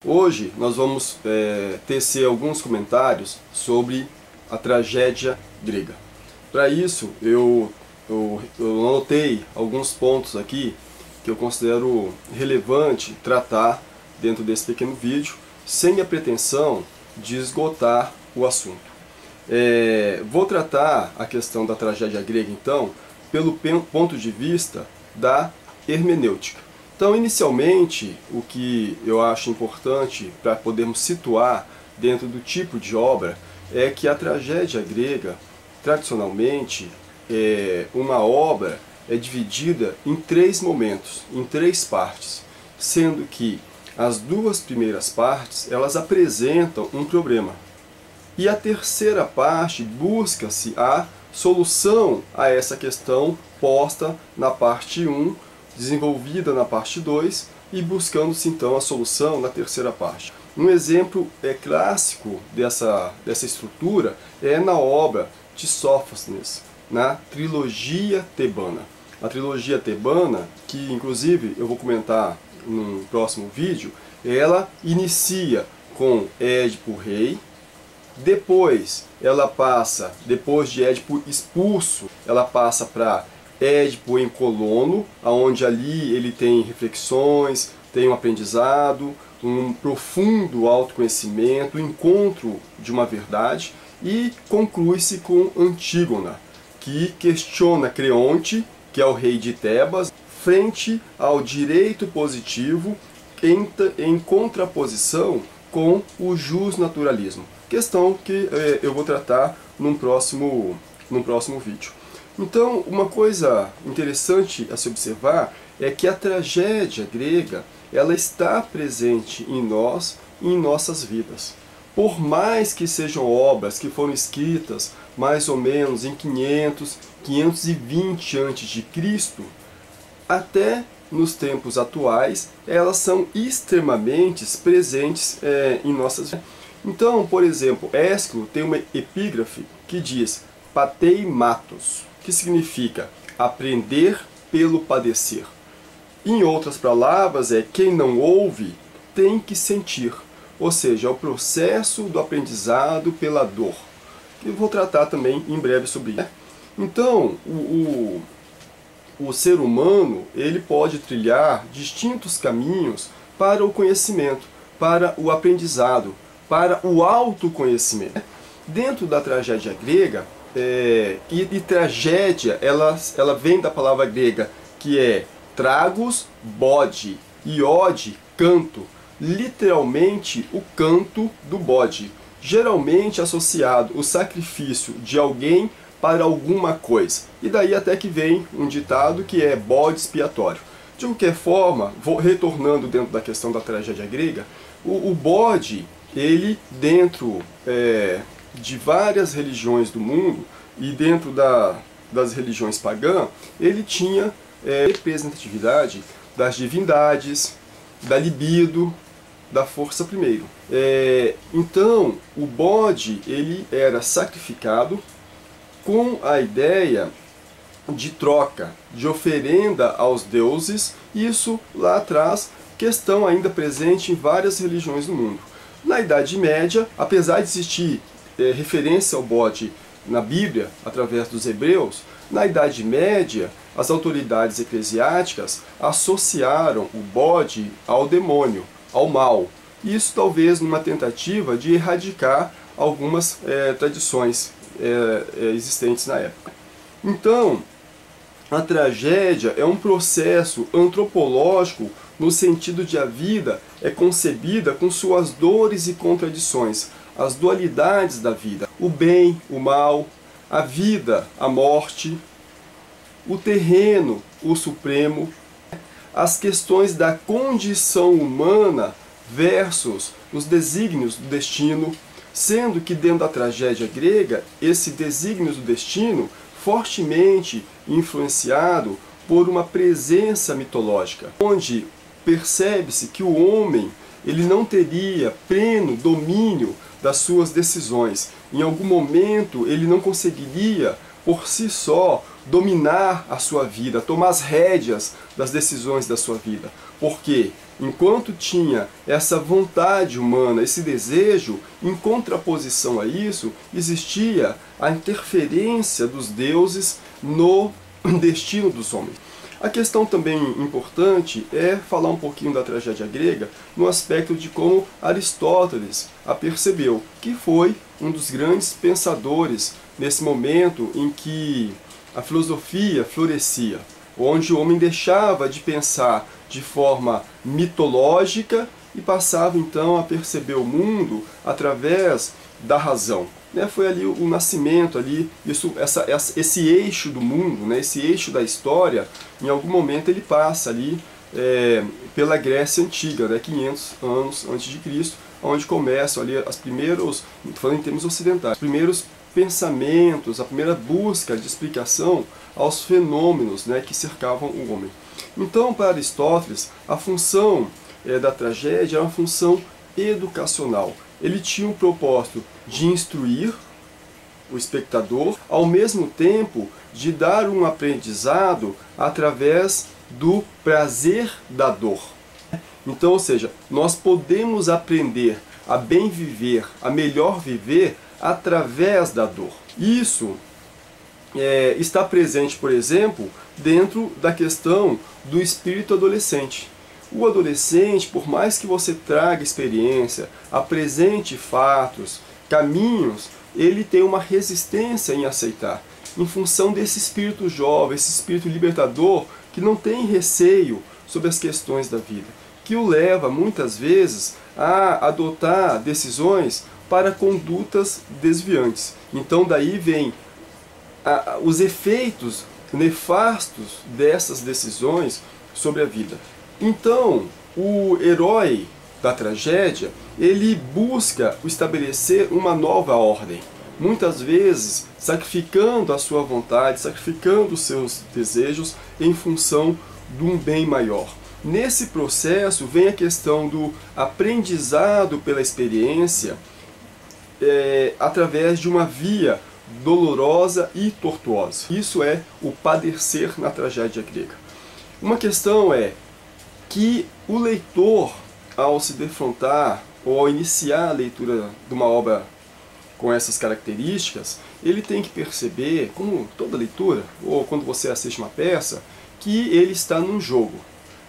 Hoje nós vamos tecer alguns comentários sobre a tragédia grega. Para isso eu anotei alguns pontos aqui que eu considero relevante tratar dentro desse pequeno vídeo, sem a pretensão de esgotar o assunto. Vou tratar a questão da tragédia grega então pelo ponto de vista da hermenêutica. Então, inicialmente, o que eu acho importante para podermos situar dentro do tipo de obra é que a tragédia grega, tradicionalmente, uma obra é dividida em três momentos, em três partes, sendo que as duas primeiras partes elas apresentam um problema. E a terceira parte busca-se a solução a essa questão posta na parte 1, desenvolvida na parte 2 e buscando-se então a solução na terceira parte. Um exemplo clássico dessa estrutura é na obra de Sófocles, na trilogia tebana. A trilogia tebana, que inclusive eu vou comentar no próximo vídeo, ela inicia com Édipo rei, depois de Édipo expulso, ela passa para Édipo em Colono, onde ali ele tem reflexões, tem um aprendizado, um profundo autoconhecimento, o encontro de uma verdade, e conclui-se com Antígona, que questiona Creonte, que é o rei de Tebas, frente ao direito positivo em contraposição com o justnaturalismo. Questão que eu vou tratar num próximo vídeo. Então, uma coisa interessante a se observar é que a tragédia grega ela está presente em nós e em nossas vidas. Por mais que sejam obras que foram escritas mais ou menos em 520 a.C., até nos tempos atuais, elas são extremamente presentes em nossas vidas. Então, por exemplo, Ésquilo tem uma epígrafe que diz pateimatos, que significa aprender pelo padecer. Em outras palavras, quem não ouve tem que sentir, ou seja, é o processo do aprendizado pela dor. Eu vou tratar também em breve sobre isso. Então, o ser humano ele pode trilhar distintos caminhos para o conhecimento, para o aprendizado, para o autoconhecimento. Dentro da tragédia grega, e tragédia, ela vem da palavra grega, que é tragos, bode, e ode, canto, literalmente o canto do bode, geralmente associado o sacrifício de alguém para alguma coisa. E daí até que vem um ditado que é bode expiatório. De qualquer forma, retornando dentro da questão da tragédia grega, o bode, ele dentro de várias religiões do mundo e dentro das religiões pagãs, ele tinha representatividade das divindades, da libido, da força primeiro. Então, o bode ele era sacrificado com a ideia de troca, de oferenda aos deuses, isso lá atrás, questão ainda presente em várias religiões do mundo. Na Idade Média, apesar de existir referência ao bode na Bíblia, através dos hebreus, na Idade Média, as autoridades eclesiásticas associaram o bode ao demônio, ao mal. Isso talvez numa tentativa de erradicar algumas tradições existentes na época. Então, a tragédia é um processo antropológico no sentido de a vida é concebida com suas dores e contradições, as dualidades da vida, o bem, o mal, a vida, a morte, o terreno, o supremo, as questões da condição humana versus os desígnios do destino, sendo que dentro da tragédia grega, esse desígnio do destino fortemente influenciado por uma presença mitológica, onde percebe-se que o homem ele não teria pleno domínio das suas decisões. Em algum momento ele não conseguiria por si só dominar a sua vida, tomar as rédeas das decisões da sua vida. Porque enquanto tinha essa vontade humana, esse desejo, em contraposição a isso, existia a interferência dos deuses no destino dos homens. A questão também importante é falar um pouquinho da tragédia grega no aspecto de como Aristóteles a percebeu, que foi um dos grandes pensadores nesse momento em que a filosofia florescia, onde o homem deixava de pensar de forma mitológica e passava então a perceber o mundo através da razão. Foi ali o nascimento, ali, esse eixo do mundo, esse eixo da história, em algum momento ele passa ali pela Grécia Antiga, 500 anos antes de Cristo, onde começam ali as primeiros, falando em termos ocidentais, os primeiros pensamentos, a primeira busca de explicação aos fenômenos que cercavam o homem. Então, para Aristóteles, a função da tragédia era uma função educacional. Ele tinha o propósito de instruir o espectador, ao mesmo tempo de dar um aprendizado através do prazer da dor. Então, ou seja, nós podemos aprender a bem viver, a melhor viver através da dor. Isso está presente, por exemplo, dentro da questão do espírito adolescente. O adolescente, por mais que você traga experiência, apresente fatos, caminhos, ele tem uma resistência em aceitar, em função desse espírito jovem, esse espírito libertador, que não tem receio sobre as questões da vida, que o leva, muitas vezes, a adotar decisões para condutas desviantes. Então daí vem os efeitos nefastos dessas decisões sobre a vida. Então, o herói da tragédia, ele busca estabelecer uma nova ordem, muitas vezes sacrificando a sua vontade, sacrificando os seus desejos em função de um bem maior. Nesse processo vem a questão do aprendizado pela experiência através de uma via dolorosa e tortuosa. Isso é o padecer na tragédia grega. Uma questão é que o leitor, ao se defrontar ou ao iniciar a leitura de uma obra com essas características, ele tem que perceber, como toda leitura, ou quando você assiste uma peça, que ele está num jogo.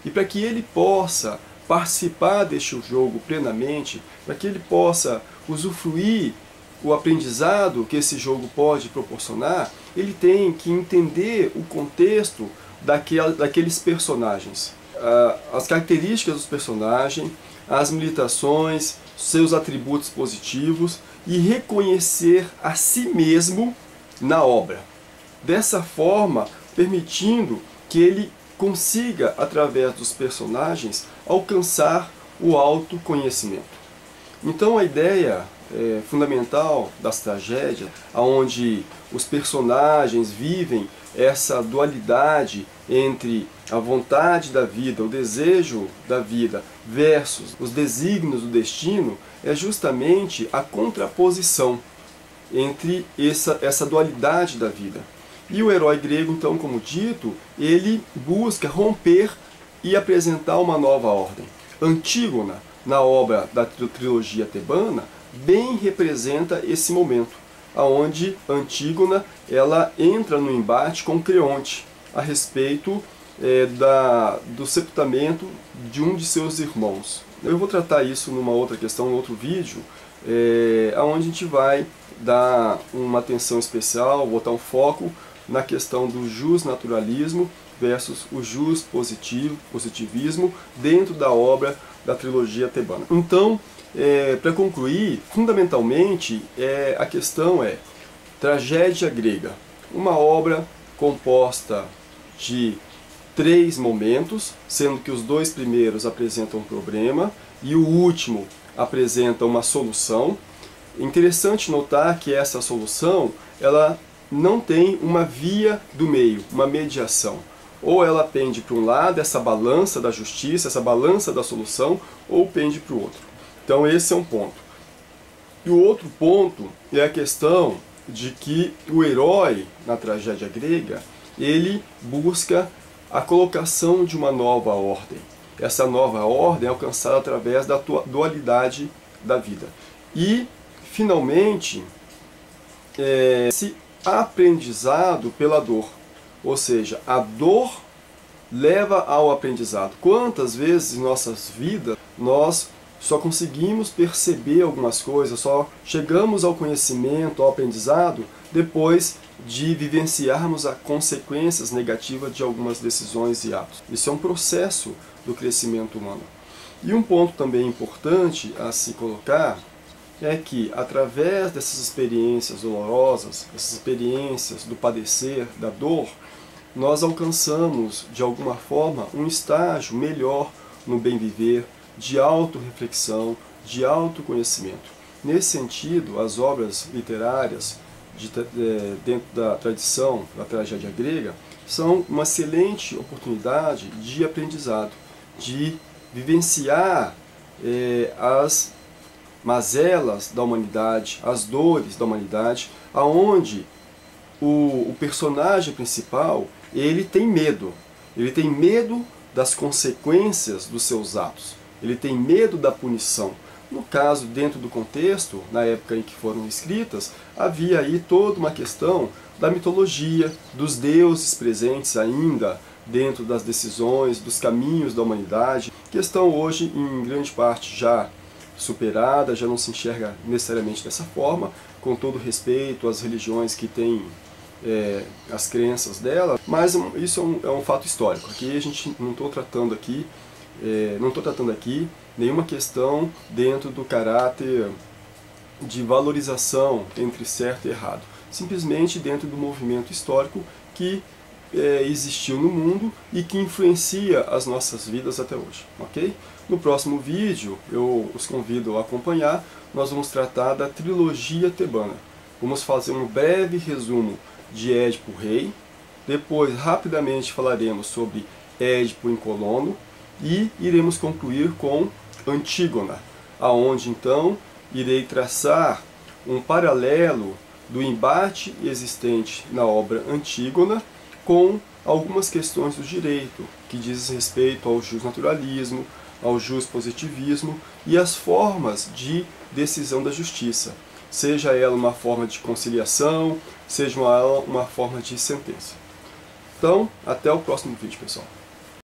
E para que ele possa participar deste jogo plenamente, para que ele possa usufruir o aprendizado que esse jogo pode proporcionar, ele tem que entender o contexto daqueles personagens. As características dos personagens, as militações, seus atributos positivos e reconhecer a si mesmo na obra. Dessa forma, permitindo que ele consiga, através dos personagens, alcançar o autoconhecimento. Então a ideia fundamental das tragédias, onde os personagens vivem essa dualidade entre a vontade da vida, o desejo da vida, versus os desígnios do destino, é justamente a contraposição entre essa dualidade da vida. E o herói grego, então, como dito, ele busca romper e apresentar uma nova ordem. Antígona, na obra da trilogia tebana, bem representa esse momento, onde Antígona ela entra no embate com Creonte a respeito do sepultamento de um de seus irmãos. Eu vou tratar isso numa outra questão, num outro vídeo, onde a gente vai dar uma atenção especial, botar um foco na questão do justnaturalismo versus o positivismo dentro da obra da trilogia tebana. Então, para concluir, fundamentalmente, a questão é tragédia grega, uma obra composta de 3 momentos, sendo que os 2 primeiros apresentam um problema e o último apresenta uma solução. Interessante notar que essa solução ela não tem uma via do meio, uma mediação. Ou ela pende para um lado, essa balança da justiça, essa balança da solução, ou pende para o outro. Então esse é um ponto. E o outro ponto é a questão de que o herói, na tragédia grega, ele busca a colocação de uma nova ordem. essa nova ordem é alcançada através da dualidade da vida. E, finalmente, esse aprendizado pela dor, ou seja, a dor leva ao aprendizado. Quantas vezes em nossas vidas nós só conseguimos perceber algumas coisas, só chegamos ao conhecimento, ao aprendizado, depois de vivenciarmos as consequências negativas de algumas decisões e atos. Isso é um processo do crescimento humano. E um ponto também importante a se colocar é que, através dessas experiências dolorosas, essas experiências do padecer, da dor, nós alcançamos, de alguma forma, um estágio melhor no bem-viver, de autorreflexão, de autoconhecimento. Nesse sentido, as obras literárias dentro da tradição da tragédia grega são uma excelente oportunidade de aprendizado, de vivenciar as mazelas da humanidade, as dores da humanidade, aonde o personagem principal ele tem medo das consequências dos seus atos, ele tem medo da punição. No caso, dentro do contexto, na época em que foram escritas, havia aí toda uma questão da mitologia, dos deuses presentes ainda dentro das decisões, dos caminhos da humanidade, questão hoje em grande parte já superada, já não se enxerga necessariamente dessa forma, com todo respeito às religiões que têm as crenças dela, mas isso é um fato histórico. Aqui a gente não estou tratando aqui nenhuma questão dentro do caráter de valorização entre certo e errado, simplesmente dentro do movimento histórico que existiu no mundo e que influencia as nossas vidas até hoje, ok? No próximo vídeo, eu os convido a acompanhar, nós vamos tratar da trilogia tebana. Vamos fazer um breve resumo de Édipo Rei, depois rapidamente falaremos sobre Édipo em Colono e iremos concluir com Antígona, aonde então irei traçar um paralelo do embate existente na obra Antígona com algumas questões do direito, que dizem respeito ao justnaturalismo, ao justpositivismo e as formas de decisão da justiça, seja ela uma forma de conciliação, seja ela uma forma de sentença. Então, até o próximo vídeo, pessoal.